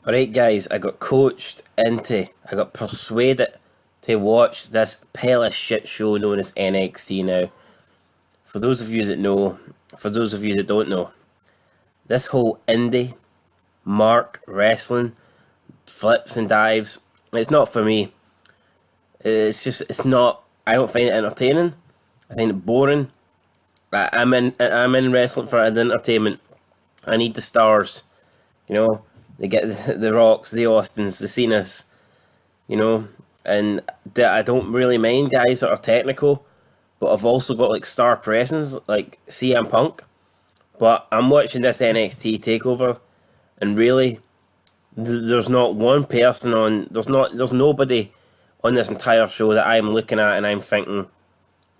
Alright guys, I got I got persuaded to watch this pile of shit show known as NXT now. For those of you that know, for those of you that don't know, this whole indie, mark, wrestling, flips and dives, it's not for me. It's not, I don't find it entertaining. I find it boring. I'm in wrestling for entertainment. I need the stars, you know. They get the Rocks, the Austins, the Cenas, you know, and I don't really mind guys that are technical, but I've also got like star presence like CM Punk. But I'm watching this NXT Takeover, and really, there's not one person on. There's nobody on this entire show that I'm looking at and I'm thinking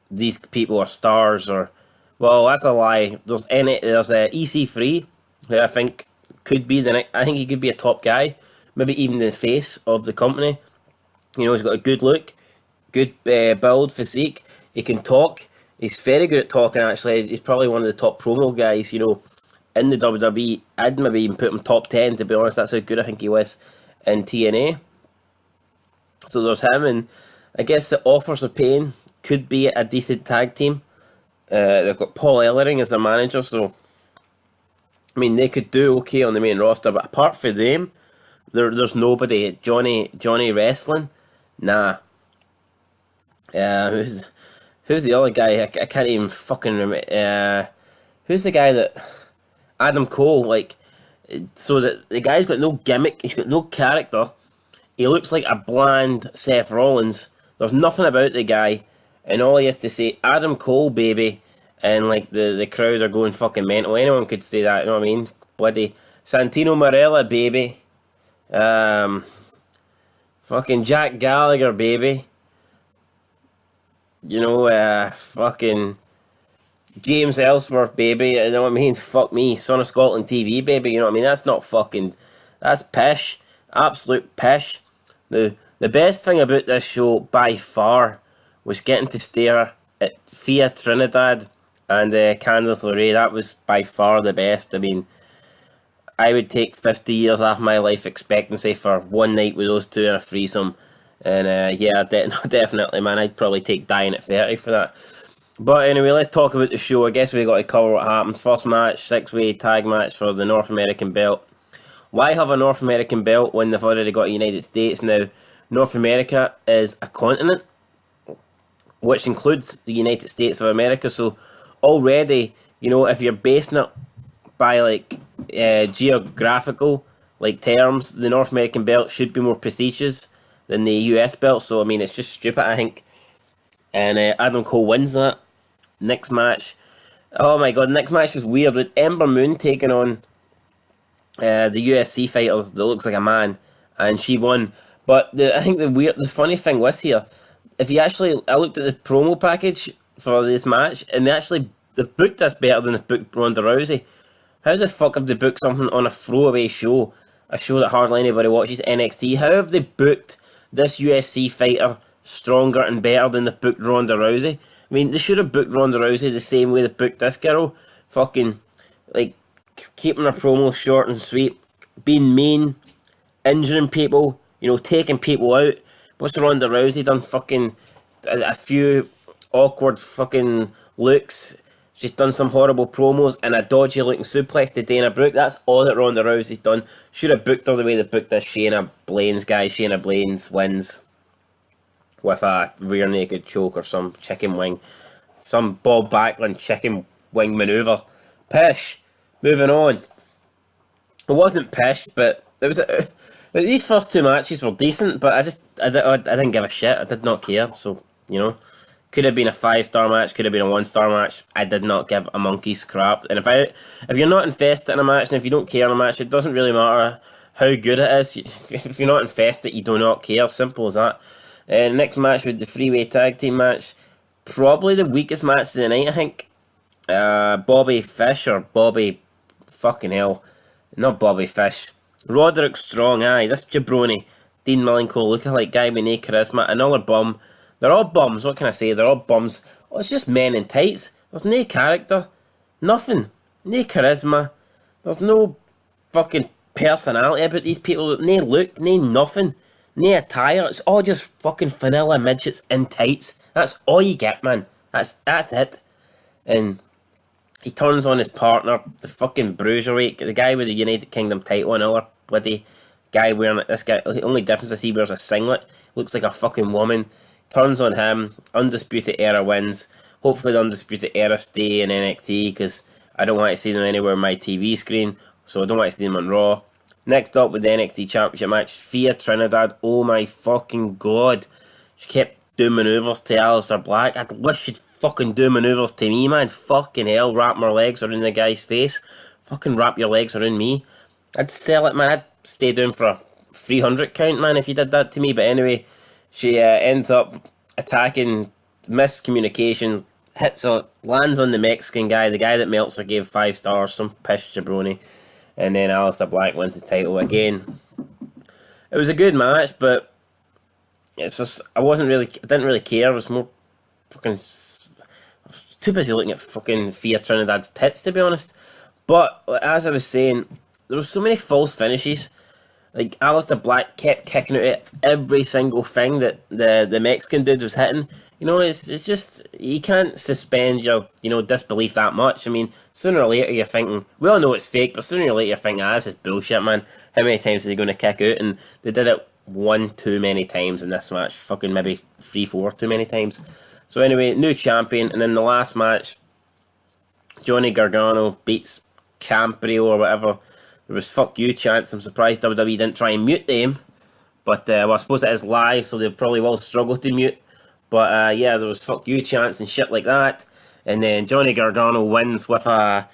these people are stars or. Well, that's a lie. There's EC3, who I think could be the next. I think he could be a top guy, maybe even the face of the company. You know, he's got a good look, good build, physique. He can talk. He's very good at talking. Actually, he's probably one of the top promo guys. You know, in the WWE. I'd maybe even put him top 10. To be honest, that's how good I think he was in TNA. So there's him, and I guess the Authors of Pain could be a decent tag team. They've got Paul Ellering as their manager, so I mean they could do okay on the main roster, but apart from them, there's nobody. Johnny Wrestling, nah. Who's the other guy? I can't even fucking remember. Who's the guy that Adam Cole? Like, so that the guy's got no gimmick. He's got no character. He looks like a bland Seth Rollins. There's nothing about the guy. And all he has to say, Adam Cole, baby, and like the crowd are going fucking mental. Anyone could say that, you know what I mean? Bloody Santino Marella, baby. Fucking Jack Gallagher, baby. You know, fucking James Ellsworth, baby. You know what I mean? Fuck me, Son of Scotland TV, baby. You know what I mean? That's not fucking. That's pish. Absolute pish. The best thing about this show, by far, was getting to stare at Thea Trinidad and Candice LeRae. That was by far the best. I mean, I would take 50 years off my life expectancy for one night with those two in a threesome. And yeah, definitely, man. I'd probably take dying at 30 for that. But anyway, let's talk about the show. I guess we got to cover what happened. First match, 6-way tag match for the North American belt. Why have a North American belt when they've already got a United States now? North America is a continent, which includes the United States of America. So already, you know, if you're basing it by like geographical like terms, the North American belt should be more prestigious than the US belt. So I mean, it's just stupid, I think. And Adam Cole wins that. Next match, oh my god, next match was weird with Ember Moon taking on the UFC fighter that looks like a man, and she won. But I think the funny thing was here, if you actually, I looked at the promo package for this match, and they've booked this better than they've booked Ronda Rousey. How the fuck have they booked something on a throwaway show, a show that hardly anybody watches, NXT? How have they booked this UFC fighter stronger and better than they've booked Ronda Rousey? I mean, they should have booked Ronda Rousey the same way they booked this girl. Fucking, like, keeping her promos short and sweet, being mean, injuring people, you know, taking people out. What's Ronda Rousey done? Fucking a few awkward fucking looks. She's done some horrible promos and a dodgy looking suplex to Dana Brooke. That's all that Ronda Rousey's done. Should have booked her the way they booked this Shayna Blaines guy. Shayna Blaines wins with a rear naked choke or some chicken wing. Some Bob Backlund chicken wing manoeuvre. Pish. Moving on. It wasn't pish, but it was. These first two matches were decent, but I didn't give a shit. I did not care. So, you know, could have been a 5-star match, could have been a 1-star match. I did not give a monkey's crap. And if you're not invested in a match and if you don't care in a match, it doesn't really matter how good it is. If you're not invested, you do not care. Simple as that. Next match with the 3-way tag team match, probably the weakest match of the night, I think. Bobby Fish or Bobby fucking hell, not Bobby Fish. Roderick Strong, aye, this jabroni, Dean Malenko lookalike guy with no charisma, another bum. They're all bums, what can I say? They're all bums. Oh, it's just men in tights. There's no character. Nothing. No charisma. There's no fucking personality about these people. No look, no nothing, no attire. It's all just fucking vanilla midgets in tights. That's all you get, man. That's it. And he turns on his partner, the fucking bruiserweight, the guy with the United Kingdom title, another bloody guy wearing it. This guy, the only difference is he wears a singlet, looks like a fucking woman. Turns on him, Undisputed Era wins. Hopefully the Undisputed Era stay in NXT, because I don't want to see them anywhere on my TV screen, so I don't want to see them on Raw. Next up with the NXT Championship match, Thea Trinidad. Oh my fucking god. She kept doing manoeuvres to Aleister Black. I wish she'd fucking do manoeuvres to me, man. Fucking hell, wrap my legs around the guy's face. Fucking wrap your legs around me. I'd sell it, man. I'd stay down for a 300 count, man, if you did that to me. But anyway, she ends up attacking, miscommunication, lands on the Mexican guy, the guy that Meltzer gave 5 stars, some piss jabroni. And then Aleister Black wins the title again. It was a good match, but it's just, I didn't really care. I was more fucking too busy looking at fucking Thea Trinidad's tits, to be honest. But as I was saying, there were so many false finishes. Like, Aleister Black kept kicking out at every single thing that the Mexican dude was hitting. You know, it's just, you can't suspend your, disbelief that much. I mean, sooner or later you're thinking, we all know it's fake, but sooner or later you're thinking, this is bullshit, man. How many times are they going to kick out? And they did it 1 too many times in this match. Fucking maybe 3, 4 too many times. So anyway, new champion. And in the last match, Johnny Gargano beats Camprio or whatever. There was fuck you chants. I'm surprised WWE didn't try and mute them. But, I suppose it is live, so they probably will struggle to mute. But, yeah, there was fuck you chants and shit like that. And then Johnny Gargano wins with a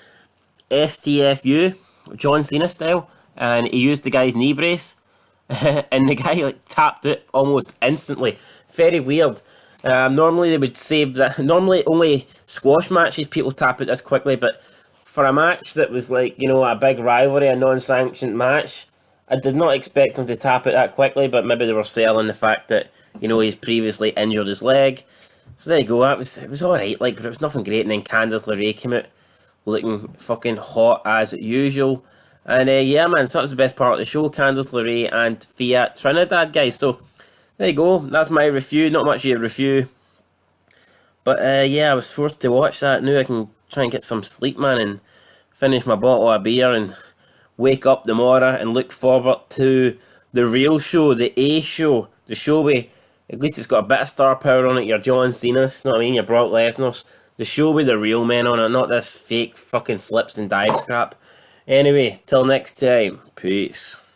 STFU, John Cena style. And he used the guy's knee brace. And the guy, tapped it almost instantly. Very weird. Normally they would save that. Normally only squash matches people tap it this quickly. But for a match that was a big rivalry, a non-sanctioned match, I did not expect him to tap it that quickly, but maybe they were selling the fact that, he's previously injured his leg. So there you go, it was alright, but it was nothing great. And then Candice LeRae came out looking fucking hot as usual. And yeah, man, so that was the best part of the show, Candice LeRae and Thea Trinidad, guys. So there you go, that's my review, not much of a review. But yeah, I was forced to watch that. Now I can try and get some sleep, man, and finish my bottle of beer and wake up tomorrow and look forward to the real show, the A show, the show where at least it's got a bit of star power on it. Your John Cena's, you know what I mean, your Brock Lesnar's, the show with the real men on it, not this fake fucking flips and dives crap. Anyway, till next time, peace.